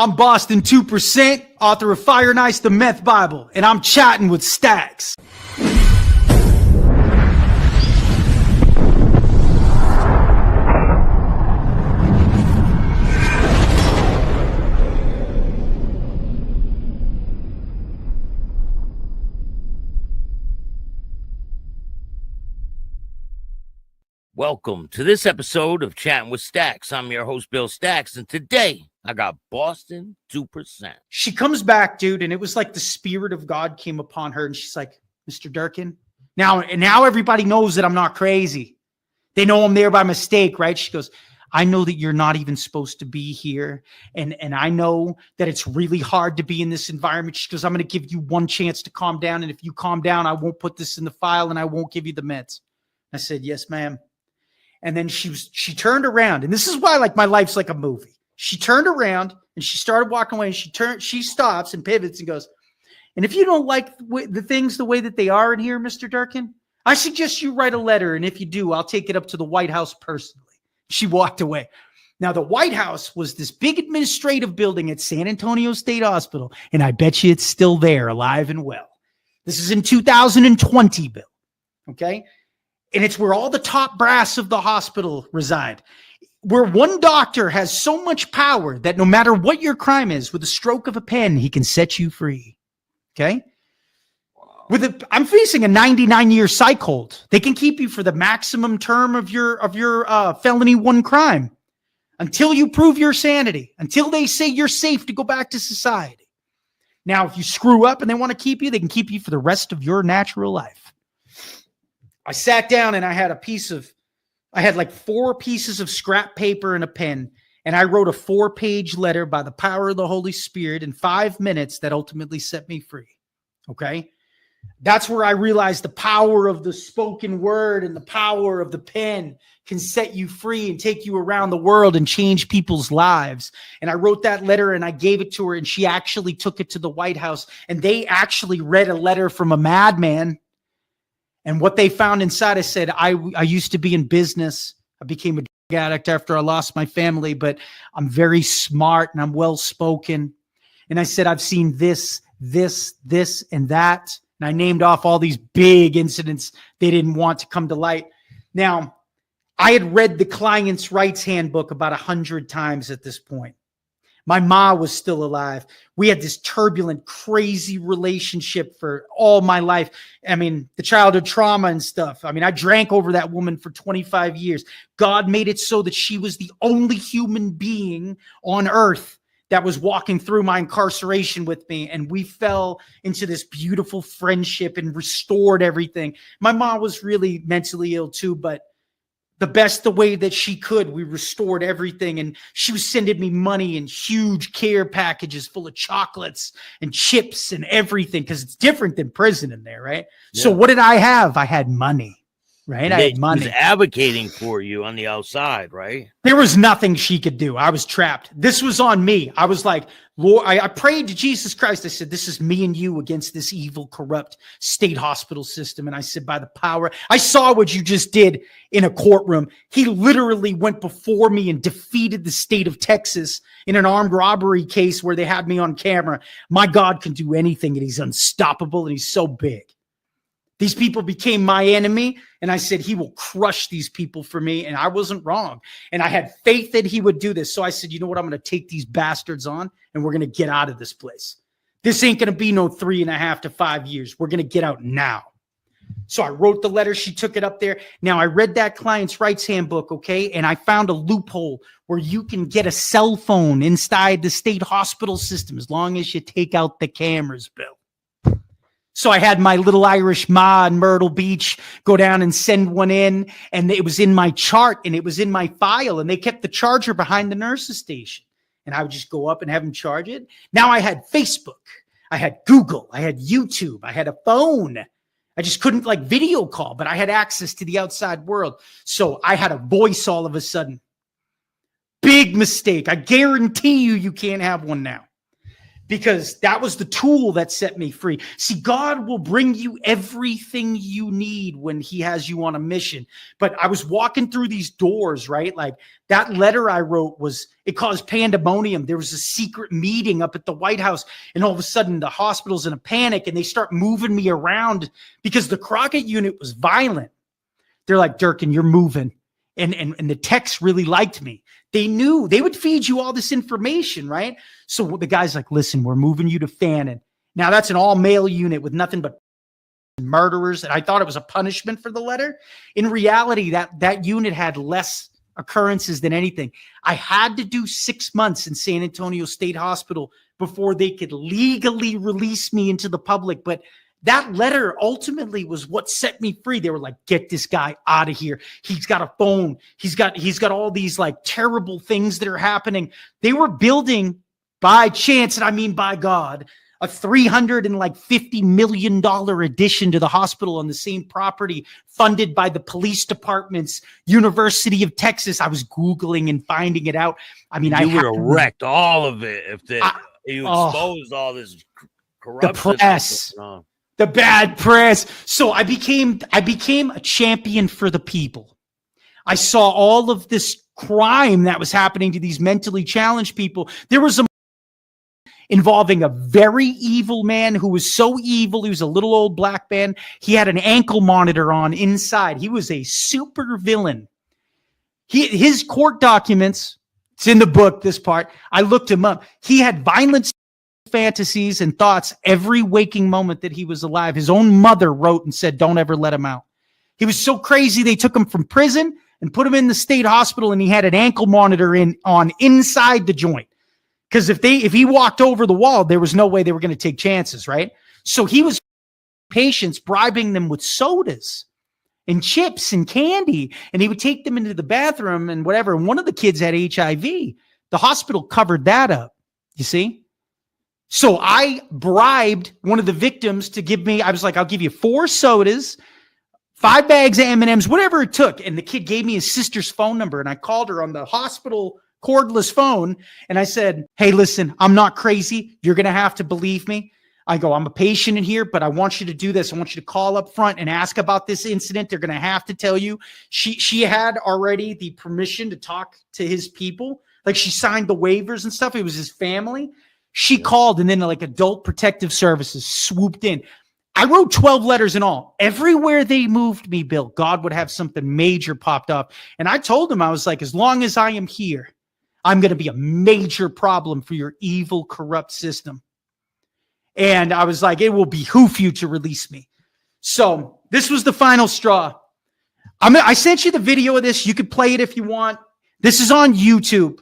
I'm Boston 2%, author of Fire and Ice, the Meth Bible, and I'm chatting with Staxx. Welcome to this episode of Chatting with Staxx. I'm your host, Bill Staxx, and today I got Boston 2%. She comes back, dude, and it was like the Spirit of God came upon her, and she's like, Mr. Durkin, now everybody knows that I'm not crazy. They know I'm there by mistake, right? She goes, I know that you're not even supposed to be here, and I know that it's really hard to be in this environment. She goes, I'm going to give you one chance to calm down, and if you calm down, I won't put this in the file, and I won't give you the meds. I said, yes, ma'am. And then she turned around, and this is why like my life's like a movie. She turned around and she started walking away, and she stops and pivots and goes, and if you don't like the things the way that they are in here, Mr. Durkin, I suggest you write a letter. And if you do, I'll take it up to the White House personally. She walked away. Now, the White House was this big administrative building at San Antonio State Hospital. And I bet you it's still there, alive and well. This is in 2020, Bill. Okay. And it's where all the top brass of the hospital reside, where one doctor has so much power that no matter what your crime is, with a stroke of a pen, he can set you free. Okay. I'm facing a 99-year psych hold. They can keep you for the maximum term of your felony one crime until you prove your sanity, until they say you're safe to go back to society. Now, if you screw up and they want to keep you, they can keep you for the rest of your natural life. I sat down and I had like 4 pieces of scrap paper and a pen. And I wrote a 4-page letter by the power of the Holy Spirit in 5 minutes that ultimately set me free. Okay. That's where I realized the power of the spoken word and the power of the pen can set you free and take you around the world and change people's lives. And I wrote that letter and I gave it to her, and she actually took it to the White House, and they actually read a letter from a madman. And what they found inside, I said, I used to be in business. I became a drug addict after I lost my family, but I'm very smart and I'm well-spoken. And I said, I've seen this, and that. And I named off all these big incidents they didn't want to come to light. Now, I had read the client's rights handbook about 100 times at this point. My ma was still alive. We had this turbulent, crazy relationship for all my life. I mean, the childhood trauma and stuff. I mean, I drank over that woman for 25 years. God made it so that she was the only human being on earth that was walking through my incarceration with me. And we fell into this beautiful friendship and restored everything. My mom was really mentally ill too, but the way that she could, we restored everything. And she was sending me money and huge care packages full of chocolates and chips and everything, because it's different than prison in there, right? Yeah. So what did I have? I had money, right? I had money. He was advocating for you on the outside, right? There was nothing she could do. I was trapped. This was on me. I was like, Lord, I prayed to Jesus Christ. I said, this is me and you against this evil, corrupt state hospital system. And I said, by the power, I saw what you just did in a courtroom. He literally went before me and defeated the state of Texas in an armed robbery case where they had me on camera. My God can do anything, and he's unstoppable, and he's so big. These people became my enemy, and I said, he will crush these people for me, and I wasn't wrong. And I had faith that he would do this. So I said, you know what? I'm going to take these bastards on, and we're going to get out of this place. This ain't going to be no 3.5 to 5 years. We're going to get out now. So I wrote the letter. She took it up there. Now, I read that client's rights handbook, okay, and I found a loophole where you can get a cell phone inside the state hospital system as long as you take out the cameras, Bill. So I had my little Irish ma in Myrtle Beach go down and send one in, and it was in my chart and it was in my file, and they kept the charger behind the nurse's station, and I would just go up and have them charge it. Now I had Facebook, I had Google, I had YouTube, I had a phone. I just couldn't like video call, but I had access to the outside world. So I had a voice all of a sudden. Big mistake. I guarantee you can't have one now. because that was the tool that set me free. See, God will bring you everything you need when he has you on a mission. But I was walking through these doors, right? Like that letter I wrote it caused pandemonium. There was a secret meeting up at the White House, and all of a sudden the hospital's in a panic and they start moving me around because the Crockett unit was violent. They're like, Durkin, you're moving. And the techs really liked me. They knew they would feed you all this information, right? So the guy's like, listen, we're moving you to Fannin. Now that's an all male unit with nothing but murderers. And I thought it was a punishment for the letter. In reality, that unit had less occurrences than anything. I had to do 6 months in San Antonio State Hospital before they could legally release me into the public. But that letter ultimately was what set me free. They were like, get this guy out of here. He's got a phone. He's got all these like terrible things that are happening. They were building by chance, and I mean by God, a $350 million addition to the hospital on the same property, funded by the police department's University of Texas. I was Googling and finding it out. I mean, you would have wrecked all of it if you exposed all this corruption. The press. The bad press. So I became a champion for the people. I saw all of this crime that was happening to these mentally challenged people. There was a involving a very evil man who was so evil. He was a little old black man. He had an ankle monitor on inside. He was a super villain. His court documents, it's in the book, this part. I looked him up. He had violent fantasies and thoughts every waking moment that he was alive. His own mother wrote and said, don't ever let him out. He was so crazy they took him from prison and put him in the state hospital, and he had an ankle monitor on inside the joint. Because if he walked over the wall, there was no way they were going to take chances, right? So he was patients, bribing them with sodas and chips and candy, and he would take them into the bathroom and whatever. And one of the kids had HIV. The hospital covered that up, you see? So I bribed one of the victims to give me, I was like, I'll give you 4 sodas, 5 bags of M&Ms, whatever it took. And the kid gave me his sister's phone number, and I called her on the hospital cordless phone. And I said, hey, listen, I'm not crazy. You're going to have to believe me. I go, I'm a patient in here, but I want you to do this. I want you to call up front and ask about this incident. They're going to have to tell you. She had already the permission to talk to his people. Like she signed the waivers and stuff. It was his family. She called, and then like Adult Protective Services swooped in. I wrote 12 letters in all. Everywhere they moved me, Bill, God would have something major popped up. And I told him, I was like, as long as I am here, I'm going to be a major problem for your evil, corrupt system. And I was like, it will behoove you to release me. So this was the final straw. I sent you the video of this. You could play it if you want. This is on YouTube.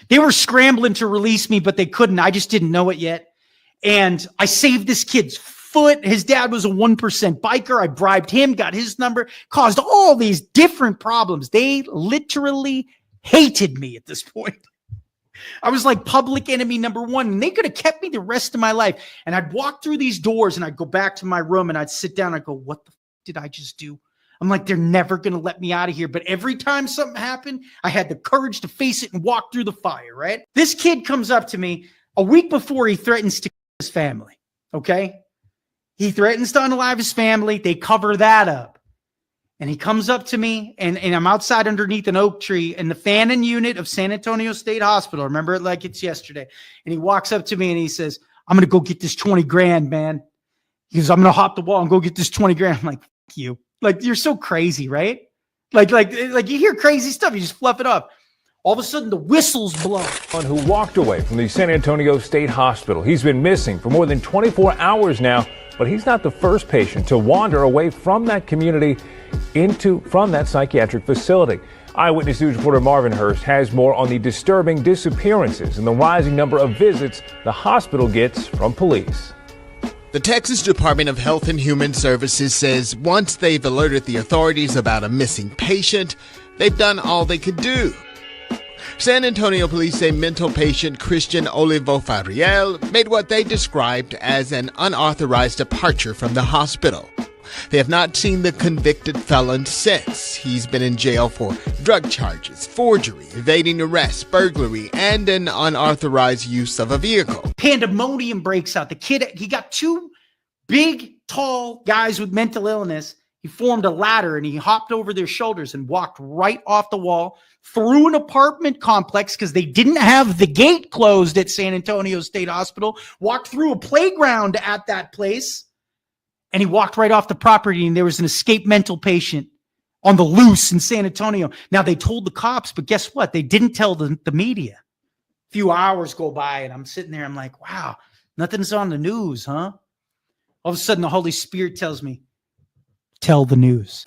They were scrambling to release me, but they couldn't. I just didn't know it yet. And I saved this kid's foot. His dad was a 1% biker. I bribed him, got his number, caused all these different problems. They literally hated me at this point. I was like public enemy number 1, and they could have kept me the rest of my life. And I'd walk through these doors, and I'd go back to my room, and I'd sit down. I'd go, what the did I just do? I'm like, they're never going to let me out of here. But every time something happened, I had the courage to face it and walk through the fire, right? This kid comes up to me a week before he threatens to kill his family, okay? He threatens to unalive his family. They cover that up. And he comes up to me, and I'm outside underneath an oak tree in the Fannin unit of San Antonio State Hospital. Remember it like it's yesterday. And he walks up to me, and he says, I'm going to go get this 20 grand, man. He goes, I'm going to hop the wall and go get this 20 grand. I'm like, fuck you. Like, you're so crazy, right? Like you hear crazy stuff, you just fluff it up. All of a sudden, the whistles blow. One who walked away from the San Antonio State Hospital. He's been missing for more than 24 hours now, but he's not the first patient to wander away from that community from that psychiatric facility. Eyewitness News reporter Marvin Hurst has more on the disturbing disappearances and the rising number of visits the hospital gets from police. The Texas Department of Health and Human Services says once they've alerted the authorities about a missing patient, they've done all they could do. San Antonio police say mental patient Christian Olivo Fariel made what they described as an unauthorized departure from the hospital. They have not seen the convicted felon since. He's been in jail for drug charges, forgery, evading arrest, burglary, and an unauthorized use of a vehicle. Pandemonium breaks out. The kid, he got two big, tall guys with mental illness. He formed a ladder and he hopped over their shoulders and walked right off the wall through an apartment complex because they didn't have the gate closed at San Antonio State Hospital, walked through a playground at that place, and he walked right off the property, and there was an escaped mental patient on the loose in San Antonio. Now, they told the cops, but guess what? They didn't tell the media. A few hours go by, and I'm sitting there, I'm like, wow, nothing's on the news, huh? All of a sudden, the Holy Spirit tells me, tell the news.